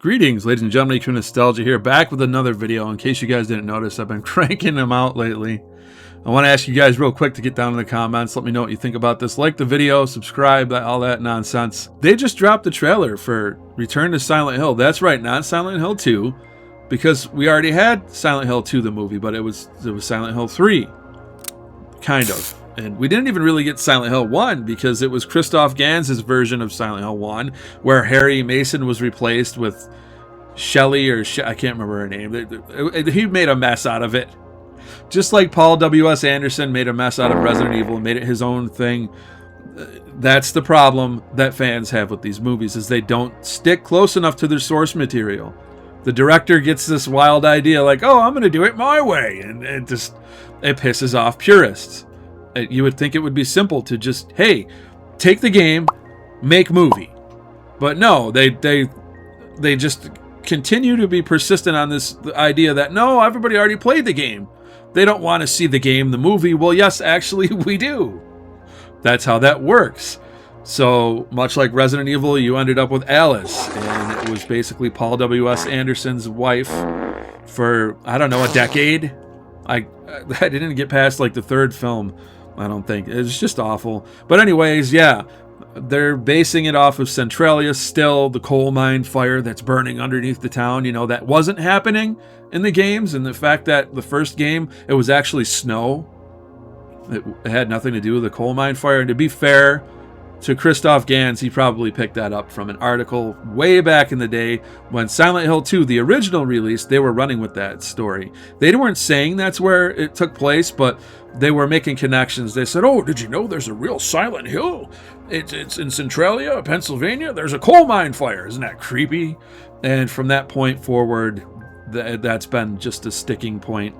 Greetings, ladies and gentlemen, Q Nostalgia here, back with another video. In case you guys didn't notice, I've been cranking them out lately. I want to ask you guys real quick to get down in the comments. Let me know what you think about this. Like the video, subscribe, all that nonsense. They just dropped the trailer for Return to Silent Hill. That's right, not Silent Hill 2, because we already had Silent Hill 2, the movie, but it was Silent Hill 3, kind of. And we didn't even really get Silent Hill 1 because it was Christoph Gans's version of Silent Hill 1 where Harry Mason was replaced with Shelley, I can't remember her name. He made a mess out of it. Just like Paul W.S. Anderson made a mess out of Resident Evil and made it his own thing. That's the problem that fans have with these movies, is they don't stick close enough to their source material. The director gets this wild idea like, oh, I'm going to do it my way. And it pisses off purists. You would think it would be simple to just, hey, take the game, make movie. But no, they just continue to be persistent on this idea that, no, everybody already played the game. They don't want to see the game, the movie. Well, yes, actually, we do. That's how that works. So, much like Resident Evil, you ended up with Alice, and it was basically Paul W.S. Anderson's wife for, I don't know, a decade. I didn't get past, like, the third film. I don't think. It's just awful. But anyways, yeah, they're basing it off of Centralia still, the coal mine fire that's burning underneath the town. You know, that wasn't happening in the games. And the fact that the first game, it was actually snow. It had nothing to do with the coal mine fire. And to be fair to Christoph Gans, he probably picked that up from an article way back in the day when Silent Hill 2, the original release, they were running with that story. They weren't saying that's where it took place, but they were making connections. They said, oh, did you know there's a real Silent Hill? It's in Centralia, Pennsylvania. There's a coal mine fire. Isn't that creepy? And from that point forward, that's been just a sticking point,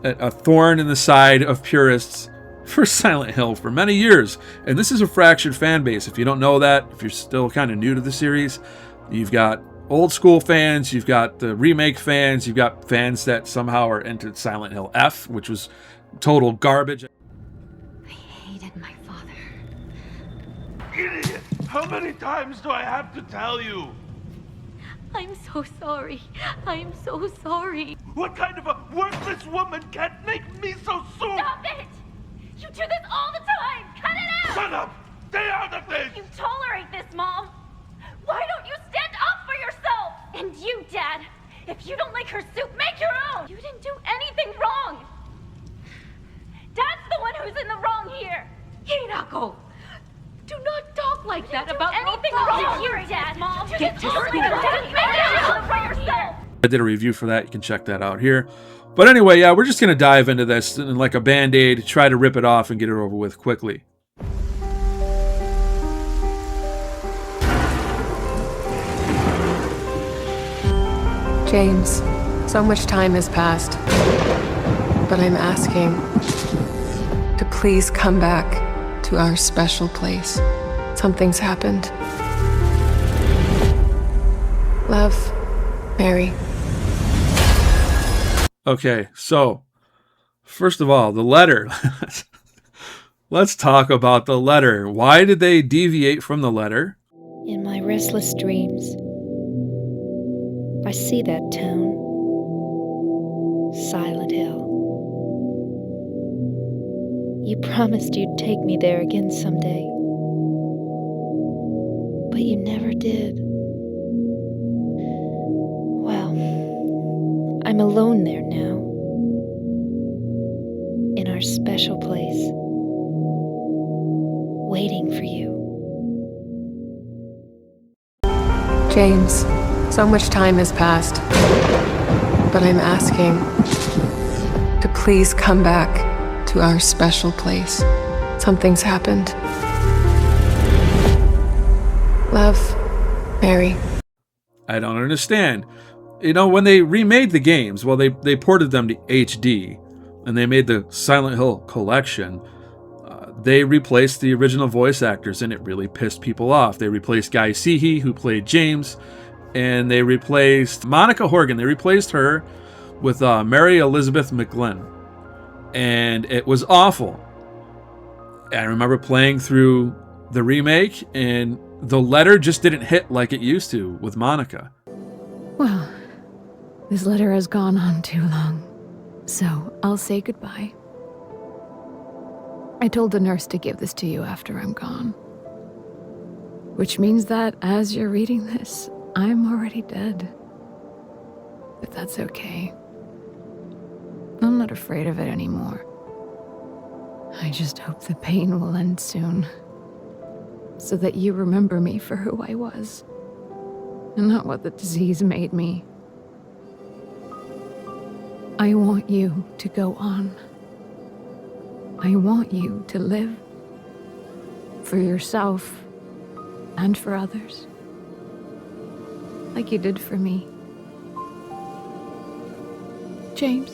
a thorn in the side of purists for Silent Hill for many years. And this is a fractured fan base. If you don't know that, if you're still kind of new to the series, you've got old school fans, you've got the remake fans, you've got fans that somehow are into Silent Hill F, which was total garbage. I hated my father. Idiot! How many times do I have to tell you? I'm so sorry. I'm so sorry. What kind of a worthless woman can't make me so soon? Stop it! You do this all the time! Cut it out! Shut up! Stay out of this! You tolerate this, Mom! Why don't you stand up for yourself? And you, Dad! If you don't like her soup, make your own! You didn't do anything wrong! Dad's the one who's in the wrong here! Hinako! Do not talk like that about anything wrong here, Dad! Mom, get to school! Make it for yourself! I did a review for that. You can check that out here. But anyway, yeah, we're just going to dive into this and like a Band-Aid, try to rip it off and get it over with quickly. James, so much time has passed, but I'm asking to please come back to our special place. Something's happened. Love, Mary. Okay, so first of all, the letter. Let's talk about the letter. Why did they deviate from the letter? In my restless dreams, I see that town, Silent Hill. You promised you'd take me there again someday, but you never did. Well, I'm alone there now, in our special place, waiting for you. James, so much time has passed, but I'm asking to please come back to our special place. Something's happened. Love, Mary. I don't understand. You know, when they remade the games, well, they ported them to HD, and they made the Silent Hill collection. They replaced the original voice actors, and it really pissed people off. They replaced Guy Seehey, who played James, and they replaced Monica Horgan. They replaced her with Mary Elizabeth McGlynn, and it was awful. I remember playing through the remake, and the letter just didn't hit like it used to with Monica. Well, this letter has gone on too long, so I'll say goodbye. I told the nurse to give this to you after I'm gone. Which means that as you're reading this, I'm already dead. But that's okay. I'm not afraid of it anymore. I just hope the pain will end soon. So that you remember me for who I was. And not what the disease made me. I want you to go on. I want you to live. For yourself. And for others. Like you did for me. James.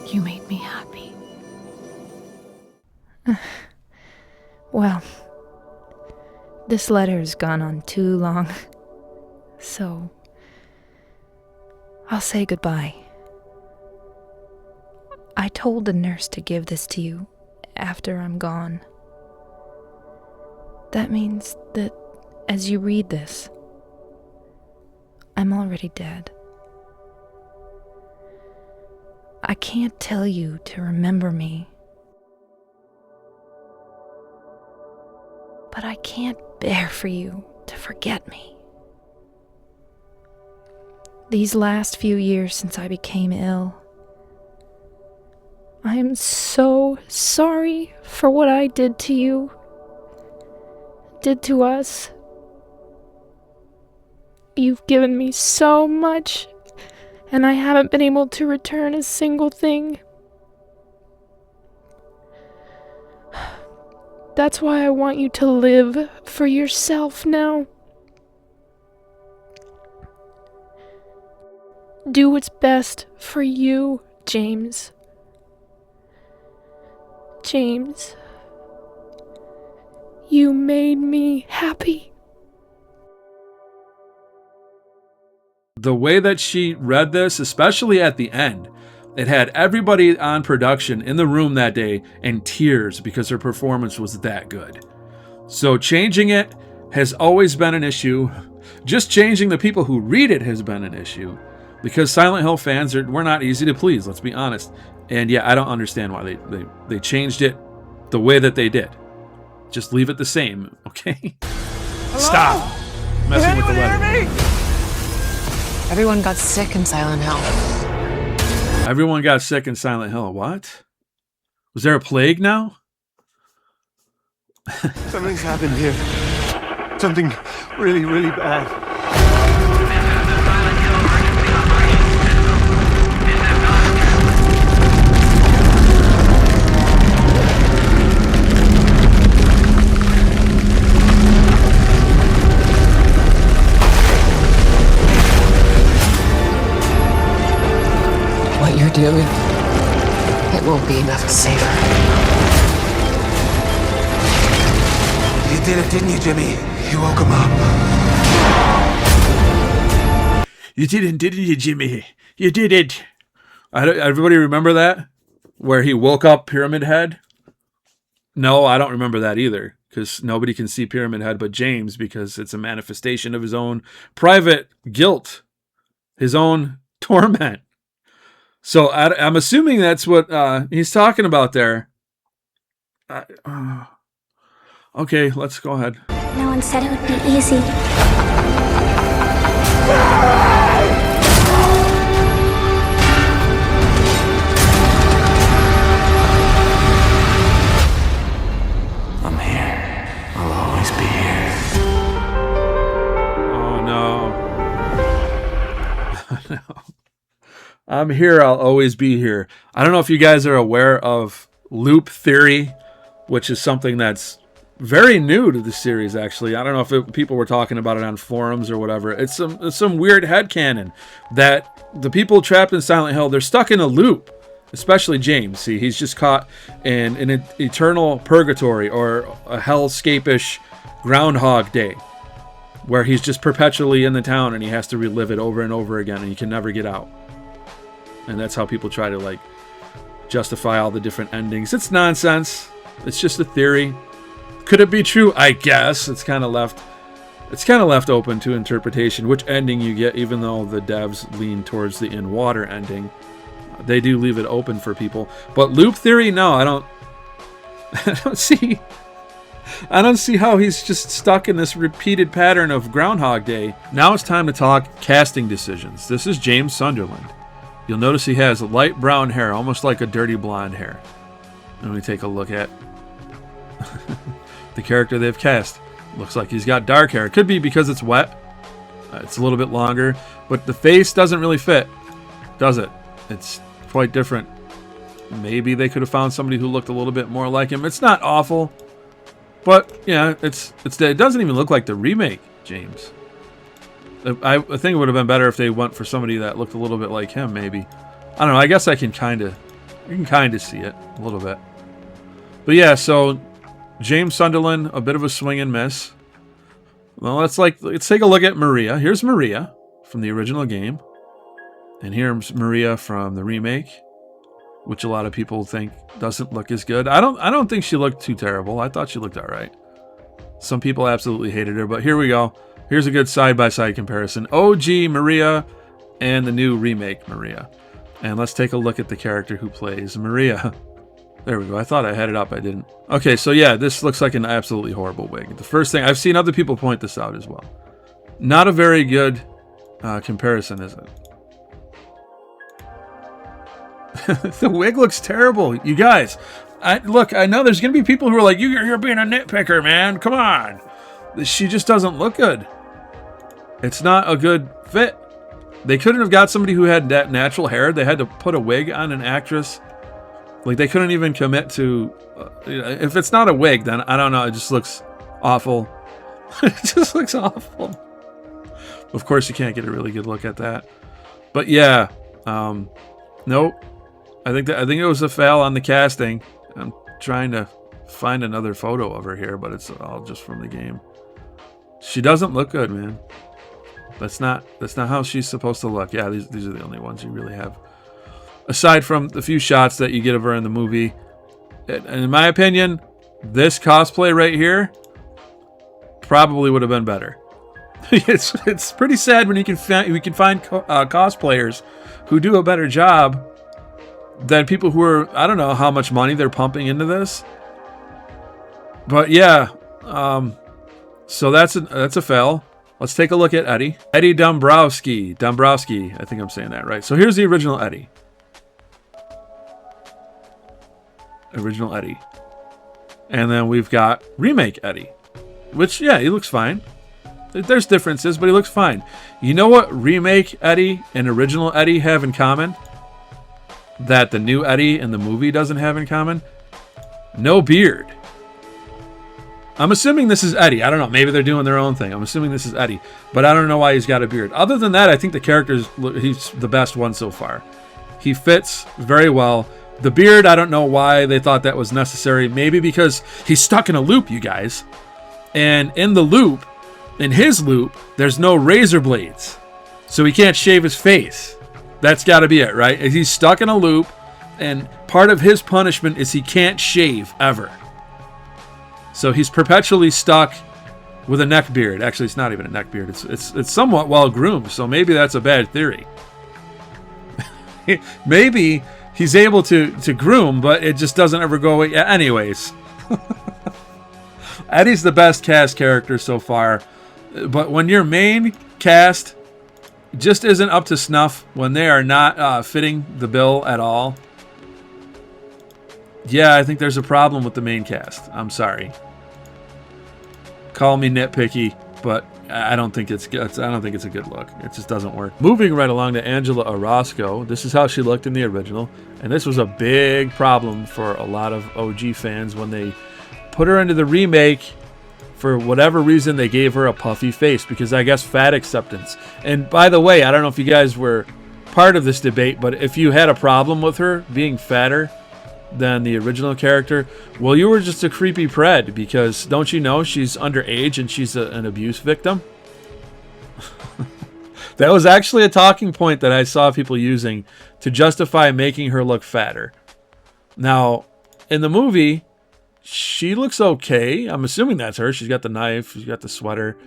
You made me happy. Well, this letter's gone on too long, so I'll say goodbye. I told the nurse to give this to you after I'm gone. That means that as you read this, I'm already dead. I can't tell you to remember me, but I can't bear for you to forget me. These last few years since I became ill, I am so sorry for what I did to you, did to us. You've given me so much, and I haven't been able to return a single thing. That's why I want you to live for yourself now. Do what's best for you, James. James, you made me happy. The way that she read this, especially at the end, it had everybody on production in the room that day in tears because her performance was that good. So changing it has always been an issue. Just changing the people who read it has been an issue. Because Silent Hill fans we're not easy to please, let's be honest. And yeah, I don't understand why they changed it the way that they did. Just leave it the same, okay? Hello? Stop messing with the letter. Everyone got sick in Silent Hill. Everyone got sick in Silent Hill. What? Was there a plague now? Something's happened here. Something really, really bad. Doing. It won't be enough to save her. You did it, didn't you, Jimmy? You woke him up. You didn't you, Jimmy? You did it. Everybody remember that? Where he woke up Pyramid Head? No, I don't remember that either. Because nobody can see Pyramid Head but James, because it's a manifestation of his own private guilt. His own torment. So I'm assuming that's what he's talking about there. Okay, let's go ahead. No one said it would be easy. I'm here. I'll always be here. Oh, no. No. I'm here, I'll always be here. I don't know if you guys are aware of loop theory, which is something that's very new to the series, actually. I don't know if people were talking about it on forums or whatever. It's some weird headcanon that the people trapped in Silent Hill, they're stuck in a loop, especially James. See, he's just caught in an eternal purgatory or a hellscape-ish Groundhog Day, where he's just perpetually in the town and he has to relive it over and over again and he can never get out. And that's how people try to, like, justify all the different endings. It's nonsense. It's just a theory. Could it be true? I guess. It's kind of left It's kind of left open to interpretation which ending you get, even though the devs lean towards the in water ending. They do leave it open for people. But loop theory, no, I don't see how he's just stuck in this repeated pattern of Groundhog Day. Now it's time to talk casting decisions. This is James Sunderland. You'll notice he has light brown hair, almost like a dirty blonde hair. Let me take a look at the character they've cast. Looks like he's got dark hair. It could be because it's wet. It's a little bit longer, but the face doesn't really fit, does it? It's quite different. Maybe they could have found somebody who looked a little bit more like him. It's not awful, but yeah, it doesn't even look like the remake, James. I think it would have been better if they went for somebody that looked a little bit like him, maybe. I don't know. I guess you can kind of see it a little bit. But yeah, so James Sunderland, a bit of a swing and miss. Well, let's take a look at Maria. Here's Maria from the original game, and here's Maria from the remake, which a lot of people think doesn't look as good. I don't think she looked too terrible. I thought she looked all right. Some people absolutely hated her, but here we go. Here's a good side-by-side comparison. OG Maria and the new remake Maria. And let's take a look at the character who plays Maria. There we go. I thought I had it up. I didn't. Okay, so yeah, this looks like an absolutely horrible wig. The first thing, I've seen other people point this out as well. Not a very good comparison, is it? The wig looks terrible. You guys, I know there's going to be people who are like, you're being a nitpicker, man. Come on. She just doesn't look good. It's not a good fit. They couldn't have got somebody who had that natural hair. They had to put a wig on an actress. Like, they couldn't even commit to... if it's not a wig, then I don't know. It just looks awful. It just looks awful. Of course, you can't get a really good look at that. But yeah, nope. I think it was a fail on the casting. I'm trying to find another photo of her here, but it's all just from the game. She doesn't look good, man. That's not how she's supposed to look. Yeah, these are the only ones you really have. Aside from the few shots that you get of her in the movie. And in my opinion, this cosplay right here probably would have been better. It's pretty sad when we can find cosplayers who do a better job than people who are, I don't know how much money they're pumping into this. But yeah, so that's a fail. Let's take a look at Eddie. Eddie Dombrowski. I think I'm saying that right. So here's the original Eddie. And then we've got remake Eddie, which, yeah, he looks fine. There's differences, but he looks fine. You know what remake Eddie and original Eddie have in common that the new Eddie in the movie doesn't have in common? No beard. I'm assuming this is Eddie. I don't know. Maybe they're doing their own thing. I'm assuming this is Eddie, but I don't know why he's got a beard. Other than that, I think he's the best one so far. He fits very well. The beard, I don't know why they thought that was necessary. Maybe because he's stuck in a loop, you guys. And in his loop, there's no razor blades. So he can't shave his face. That's got to be it, right? He's stuck in a loop, and part of his punishment is he can't shave ever. So he's perpetually stuck with a neck beard. Actually, it's not even a neck beard. It's somewhat well groomed, so maybe that's a bad theory. Maybe he's able to groom, but it just doesn't ever go away. Anyways, Eddie's the best cast character so far. But when your main cast just isn't up to snuff, when they are not fitting the bill at all, yeah, I think there's a problem with the main cast. I'm sorry. Call me nitpicky, but I don't think it's good. I don't think it's a good look. It just doesn't work. Moving right along to Angela Orozco. This is how she looked in the original, and this was a big problem for a lot of OG fans when they put her into the remake. For whatever reason, they gave her a puffy face because I guess fat acceptance. And by the way, I don't know if you guys were part of this debate, but if you had a problem with her being fatter than the original character, well, you were just a creepy pred, because don't you know she's underage and she's an abuse victim? That was actually a talking point that I saw people using to justify making her look fatter. Now, in the movie, she looks okay. I'm assuming that's her. She's got the knife. She's got the sweater.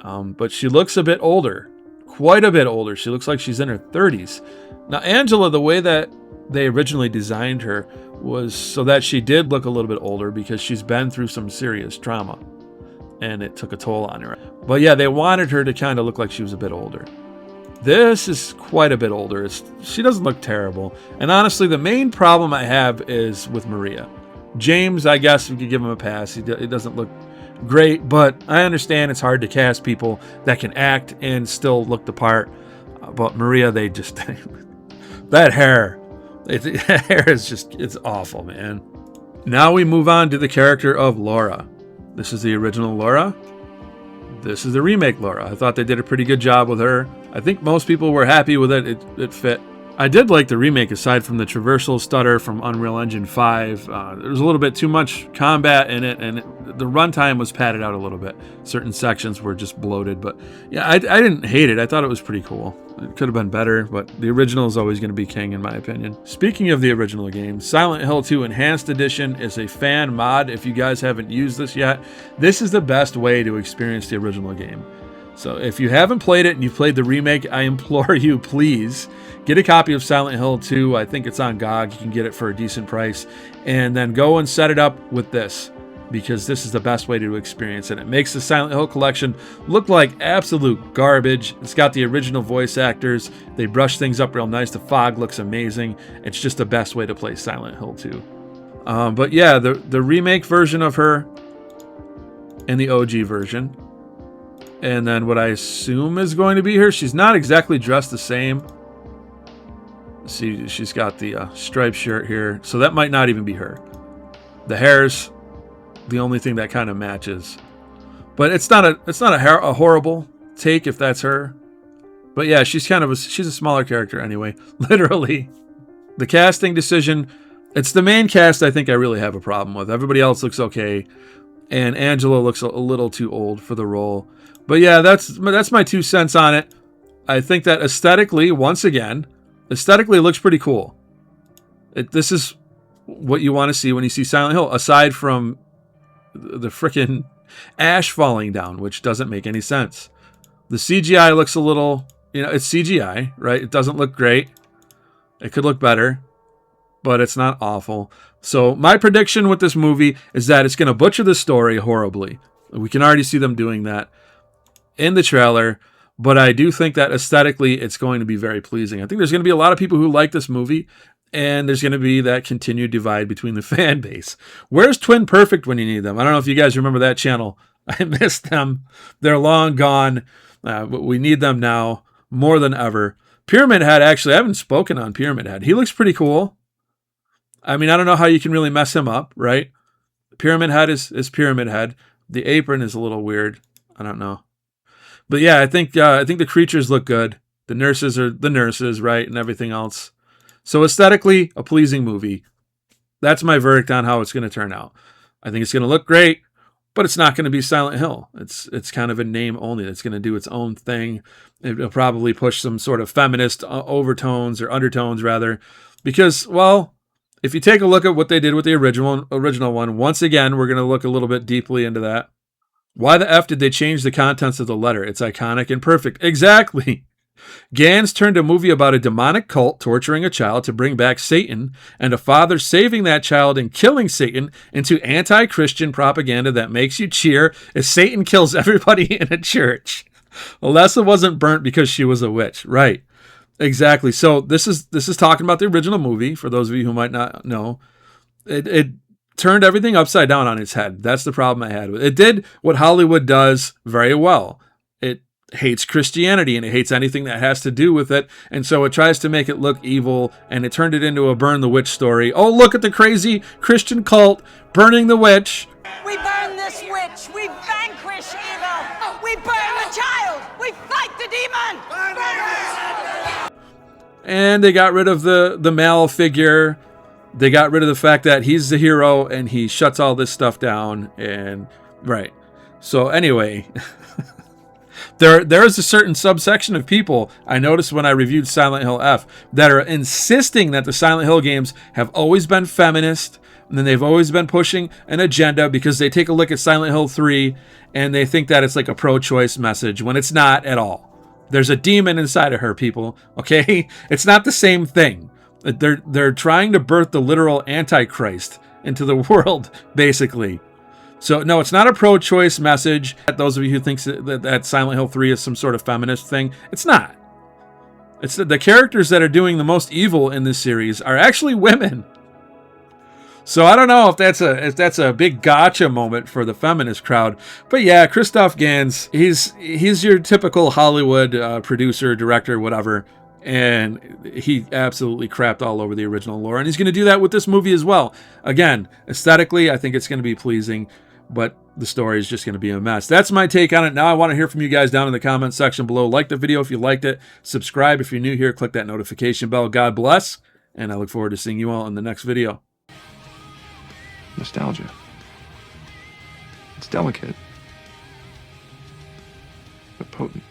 But she looks a bit older, quite a bit older. She looks like she's in her 30s. Now, Angela, the way that they originally designed her was so that she did look a little bit older because she's been through some serious trauma and it took a toll on her. But yeah, they wanted her to kind of look like she was a bit older. This is quite a bit older. She doesn't look terrible. And honestly, the main problem I have is with Maria. James, I guess we could give him a pass. It doesn't look great, but I understand it's hard to cast people that can act and still look the part. But Maria, they just... that hair. Hair is just... It's awful, man. Now we move on to the character of Laura. This is the original Laura. This is the remake Laura. I thought they did a pretty good job with her. I think most people were happy with it. It fit. I did like the remake aside from the traversal stutter from Unreal Engine 5. There was a little bit too much combat in it, and the runtime was padded out a little bit. Certain sections were just bloated, but yeah, I didn't hate it. I thought it was pretty cool. It could have been better, but the original is always going to be king in my opinion. Speaking of the original game, Silent Hill 2 Enhanced Edition is a fan mod. If you guys haven't used this yet, this is the best way to experience the original game. So if you haven't played it and you've played the remake, I implore you, please get a copy of Silent Hill 2. I think it's on GOG. You can get it for a decent price. And then go and set it up with this, because this is the best way to experience it. It makes the Silent Hill collection look like absolute garbage. It's got the original voice actors. They brush things up real nice. The fog looks amazing. It's just the best way to play Silent Hill 2. But yeah, the remake version of her and the OG version. And then what I assume is going to be her. She's not exactly dressed the same. See, she's got the striped shirt here. So that might not even be her. The hair's the only thing that kind of matches. But it's not a horrible take if that's her. But yeah, she's a smaller character anyway. Literally. The casting decision, it's the main cast I think I really have a problem with. Everybody else looks okay. And Angela looks a little too old for the role. But yeah, that's my 2 cents on it. I think that aesthetically, once again, aesthetically it looks pretty cool. This is what you want to see when you see Silent Hill, aside from the frickin' ash falling down, which doesn't make any sense. The CGI looks a little, it's CGI, right? It doesn't look great. It could look better, but it's not awful. So my prediction with this movie is that it's going to butcher the story horribly. We can already see them doing that in the trailer, but I do think that aesthetically it's going to be very pleasing. I think there's going to be a lot of people who like this movie, and there's going to be that continued divide between the fan base. Where's Twin Perfect when you need them? I don't know if you guys remember that channel. I missed them. They're long gone. But we need them now more than ever. Pyramid Head, actually, I haven't spoken on Pyramid Head. He looks pretty cool. I mean, I don't know how you can really mess him up, right? Pyramid Head is Pyramid Head. The apron is a little weird. I don't know. But yeah, I think the creatures look good. The nurses are the nurses, right? And everything else. So aesthetically, a pleasing movie. That's my verdict on how it's going to turn out. I think it's going to look great, but it's not going to be Silent Hill. It's kind of a name only. It's going to do its own thing. It'll probably push some sort of feminist overtones or undertones, rather. Because, well, if you take a look at what they did with the original one, once again, we're going to look a little bit deeply into that. Why the F did they change the contents of the letter? It's iconic and perfect. Exactly. Gans turned a movie about a demonic cult torturing a child to bring back Satan, and a father saving that child and killing Satan into anti-Christian propaganda that makes you cheer as Satan kills everybody in a church. Alessa wasn't burnt because she was a witch. Right. Exactly. So this is talking about the original movie, for those of you who might not know. It turned everything upside down on its head. That's the problem I had with it. It did what Hollywood does very well. It hates Christianity and it hates anything that has to do with it, and so it tries to make it look evil, and it turned it into a burn the witch story. Oh, look at the crazy Christian cult burning the witch. We burn this witch. We vanquish evil. We burn the child. We fight the demon. And they got rid of the male figure. They got rid of the fact that he's the hero and he shuts all this stuff down. And right. So anyway, there is a certain subsection of people I noticed when I reviewed Silent Hill F that are insisting that the Silent Hill games have always been feminist, And then they've always been pushing an agenda because they take a look at Silent Hill 3 and they think that it's like a pro-choice message when it's not at all. There's a demon inside of her, people, okay? It's not the same thing. They're trying to birth the literal Antichrist into the world, basically. So, no, it's not a pro-choice message. Those of you who think that Silent Hill 3 is some sort of feminist thing, it's not. It's the characters that are doing the most evil in this series are actually women. So I don't know if that's a big gotcha moment for the feminist crowd. But yeah, Christoph Gans, he's your typical Hollywood producer, director, whatever. And he absolutely crapped all over the original lore. And he's going to do that with this movie as well. Again, aesthetically, I think it's going to be pleasing. But the story is just going to be a mess. That's my take on it. Now I want to hear from you guys down in the comment section below. Like the video if you liked it. Subscribe if you're new here. Click that notification bell. God bless. And I look forward to seeing you all in the next video. Nostalgia. It's delicate, but potent.